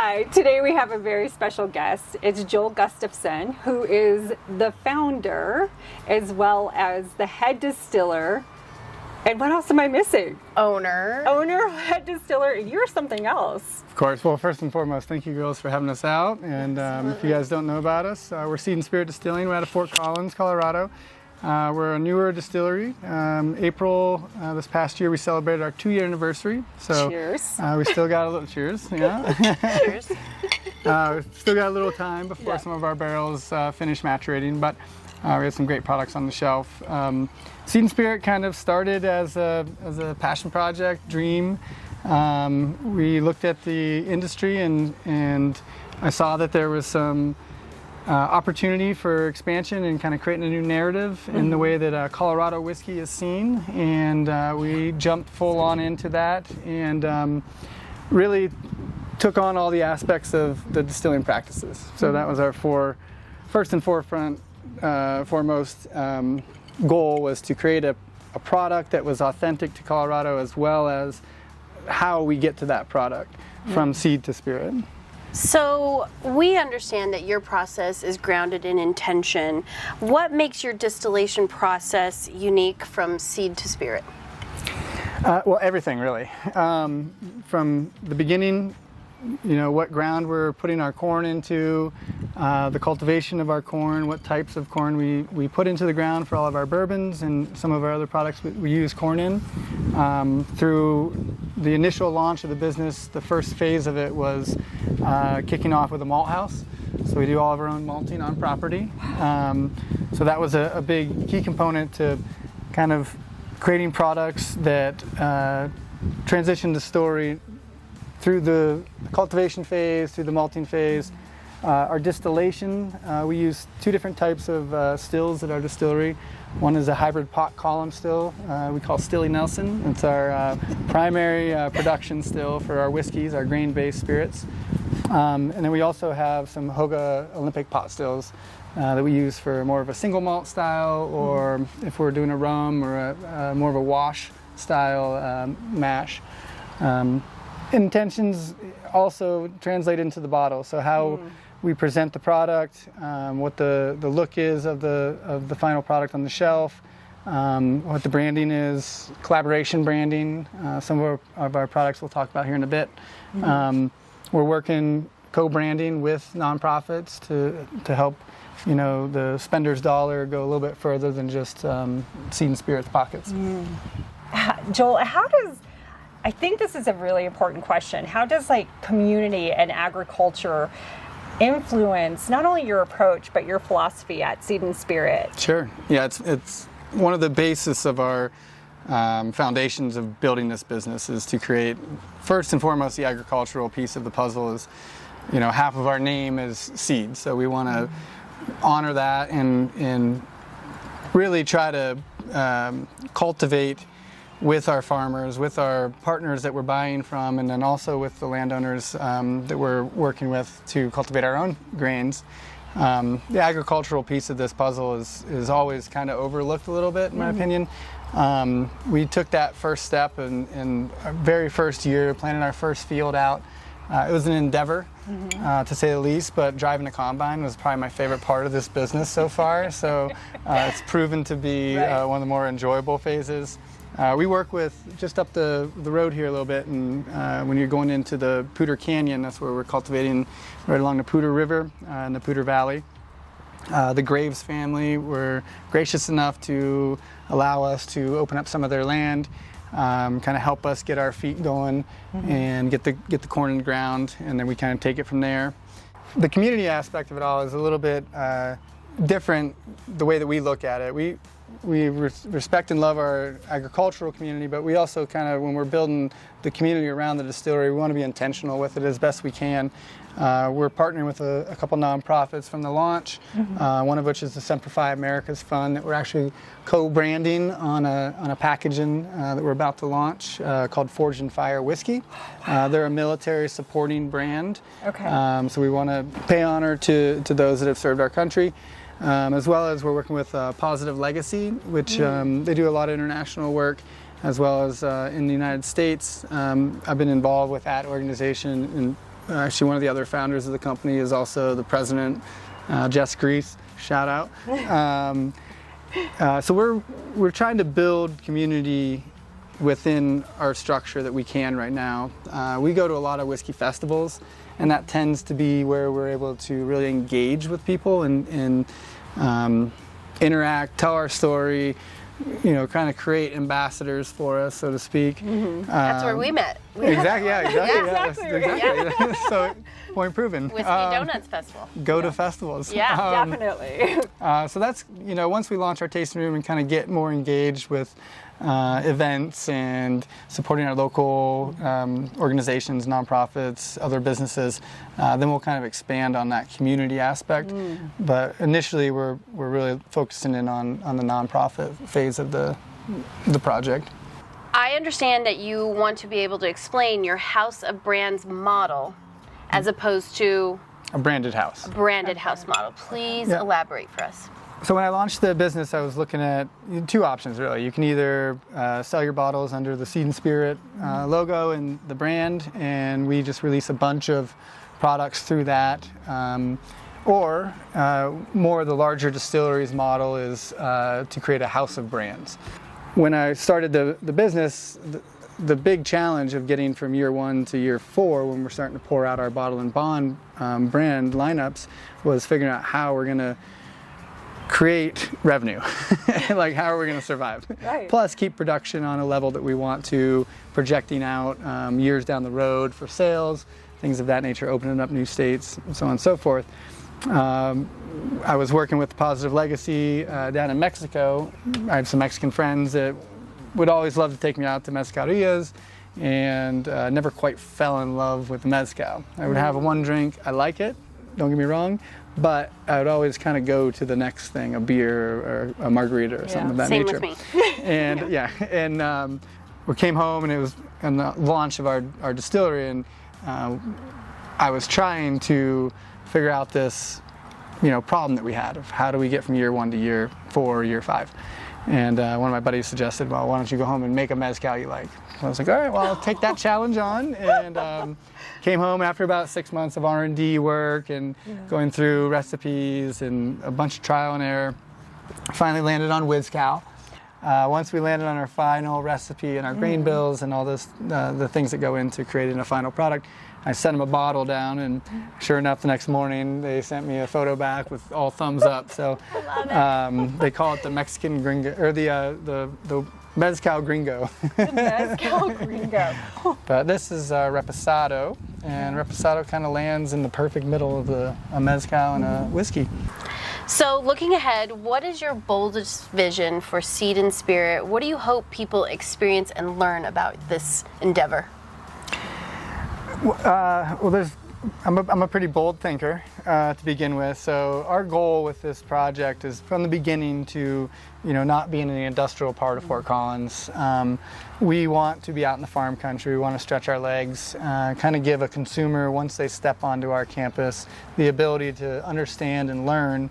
Hi, today we have a very special guest. It's Joel Gustafson, who is the founder as well as the head distiller. And what else am I missing? Owner, head distiller, and you're something else. Of course. Well, first and foremost, thank you girls for having us out. And if you guys don't know about us, we're Seed and Spirit Distilling. We're out of Fort Collins, Colorado. We're a newer distillery. April this past year, we celebrated our 2-year anniversary. So cheers. We still got a little cheers. Yeah. cheers. Still got a little time before some of our barrels finish maturating, but we have some great products on the shelf. Seed and Spirit kind of started as a passion project, dream. We looked at the industry and I saw that there was some opportunity for expansion and kind of creating a new narrative in the way that Colorado whiskey is seen, and we jumped full on into that and really took on all the aspects of the distilling practices. So that was our first and foremost goal, was to create a product that was authentic to Colorado, as well as how we get to that product from seed to spirit. So we understand that your process is grounded in intention. What makes your distillation process unique from seed to spirit? Well, everything really. From the beginning, what ground we're putting our corn into, the cultivation of our corn, what types of corn we put into the ground for all of our bourbons and some of our other products we use corn in. Through the initial launch of the business, the first phase of it was kicking off with a malt house. So we do all of our own malting on property. So that was a big key component to kind of creating products that transition the story through the cultivation phase, through the malting phase. Our distillation, we use 2 different types of stills at our distillery. One is a hybrid pot column still, we call Stilly Nelson. It's our primary production still for our whiskeys, our grain-based spirits. And then we also have some Hoga Olympic pot stills that we use for more of a single malt style, or if we're doing a rum or more of a wash style mash. Intentions also translate into the bottle. So how we present the product, what the look is of the final product on the shelf, what the branding is, collaboration branding. Some of our products we'll talk about here in a bit. We're working co-branding with nonprofits to help the spender's dollar go a little bit further than just seed and spirit's pockets. Joel, I think this is a really important question. How does community and agriculture influence not only your approach but your philosophy at Seed and Spirit? Sure. Yeah, it's one of the basis of our foundations of building this business is to create, first and foremost, the agricultural piece of the puzzle is, half of our name is seed. So we want to honor that and really try to cultivate with our farmers, with our partners that we're buying from, and then also with the landowners that we're working with to cultivate our own grains. The agricultural piece of this puzzle is always kind of overlooked a little bit, in my opinion. We took that first step in our very first year, planting our first field out. It was an endeavor, to say the least, but driving a combine was probably my favorite part of this business so far. So it's proven to be one of the more enjoyable phases. We work with just up the road here a little bit, and when you're going into the Poudre Canyon, that's where we're cultivating right along the Poudre River in the Poudre Valley. The Graves family were gracious enough to allow us to open up some of their land, kind of help us get our feet going and get the corn in the ground, and then we kind of take it from there. The community aspect of it all is a little bit different the way that we look at it. We respect and love our agricultural community, but we also kind of, when we're building the community around the distillery, we want to be intentional with it as best we can. We're partnering with a couple nonprofits from the launch, one of which is the Simplify America's Fund that we're actually co-branding on a packaging that we're about to launch called Forged in Fire Whiskey. They're a military supporting brand, so we want to pay honor to those that have served our country. As well as we're working with Positive Legacy, which they do a lot of international work, as well as in the United States. I've been involved with that organization actually one of the other founders of the company is also the president, Jess Grease, shout out. So we're trying to build community within our structure that we can right now. We go to a lot of whiskey festivals, and that tends to be where we're able to really engage with people and interact, tell our story, kind of create ambassadors for us, so to speak. That's where we met. Exactly. Exactly. So, point proven. Whiskey Donuts Festival. Go to festivals. Yeah, Definitely. So that's, once we launch our tasting room and kind of get more engaged with events and supporting our local organizations, nonprofits, other businesses, then we'll kind of expand on that community aspect. But initially, we're really focusing in on the nonprofit phase of the project. I understand that you want to be able to explain your House of Brands model as opposed to A branded house. a branded house model. Please elaborate for us. So when I launched the business, I was looking at two options really. You can either sell your bottles under the Seed and Spirit logo and the brand, and we just release a bunch of products through that. Or more of the larger distilleries model is to create a house of brands. When I started the business, the big challenge of getting from year 1 to year 4, when we're starting to pour out our bottle and bond brand lineups, was figuring out how we're going to create revenue. Like, how are we going to survive? Right. Plus keep production on a level that we want to, projecting out years down the road for sales, things of that nature, opening up new states, and so on and so forth. I was working with Positive Legacy down in Mexico. I have some Mexican friends that would always love to take me out to mezcalerias, and never quite fell in love with the mezcal. I would have one drink, I like it, don't get me wrong, but I would always kind of go to the next thing, a beer or a margarita or something of that Same nature. with me. And we came home, and it was on the launch of our distillery, and I was trying to figure out this problem that we had of how do we get from year 1 to year 4 or year 5. And one of my buddies suggested, well, why don't you go home and make a mezcal you like? I was like, all right, well, I'll take that challenge on. And came home after about 6 months of R&D work and going through recipes and a bunch of trial and error. Finally landed on WizCal. Once we landed on our final recipe and our grain bills and all this, the things that go into creating a final product, I sent them a bottle down, and sure enough, the next morning they sent me a photo back with all thumbs up. So they call it the Mexican gringo, or the mezcal gringo. The mezcal gringo. But this is reposado, and reposado kind of lands in the perfect middle of a mezcal and a whiskey. So looking ahead, what is your boldest vision for Seed and Spirit? What do you hope people experience and learn about this endeavor? Well, I'm a pretty bold thinker to begin with. So our goal with this project is from the beginning to, not be in the industrial part of Fort Collins. We want to be out in the farm country. We want to stretch our legs, kind of give a consumer, once they step onto our campus, the ability to understand and learn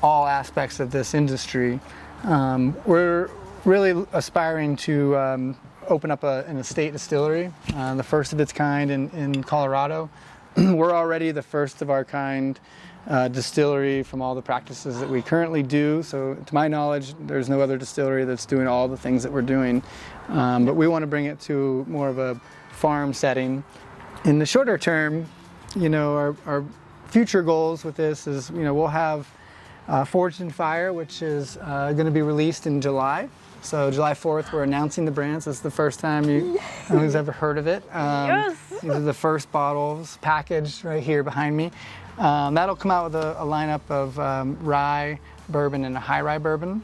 all aspects of this industry. We're really aspiring to open up an estate distillery, the first of its kind in Colorado. We're already the first of our kind distillery from all the practices that we currently do. So to my knowledge, there's no other distillery that's doing all the things that we're doing. But we want to bring it to more of a farm setting. In the shorter term, our future goals with this is, we'll have Forged in Fire, which is going to be released in July. So July 4th, we're announcing the brand. So it's the first time who's ever heard of it. Yes. These are the first bottles packaged right here behind me. That'll come out with a lineup of rye bourbon and a high rye bourbon.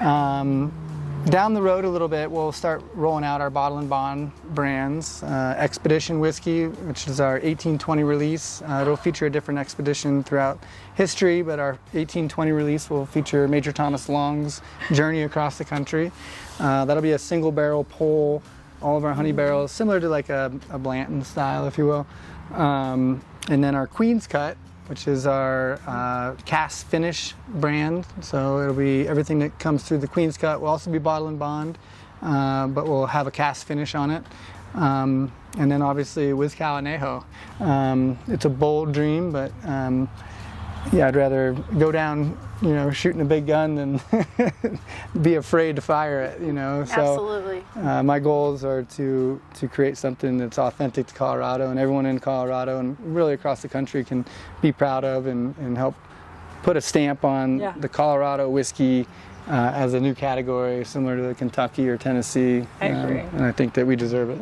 Down the road a little bit, we'll start rolling out our bottle and bond brands. Expedition Whiskey, which is our 1820 release. It'll feature a different expedition throughout history, but our 1820 release will feature Major Thomas Long's journey across the country. That'll be a single barrel pull, all of our honey barrels, similar to like a Blanton style, if you will. And then our Queen's Cut, which is our cask finish brand. So it'll be everything that comes through the Queen's Cut will also be bottle and bond, but we'll have a cask finish on it. And then obviously Whiskal Anejo. It's a bold dream, but yeah, I'd rather go down, shooting a big gun than be afraid to fire it, So Absolutely. My goals are to create something that's authentic to Colorado, and everyone in Colorado and really across the country can be proud of and help put a stamp on the Colorado whiskey as a new category, similar to the Kentucky or Tennessee. I agree. And I think that we deserve it.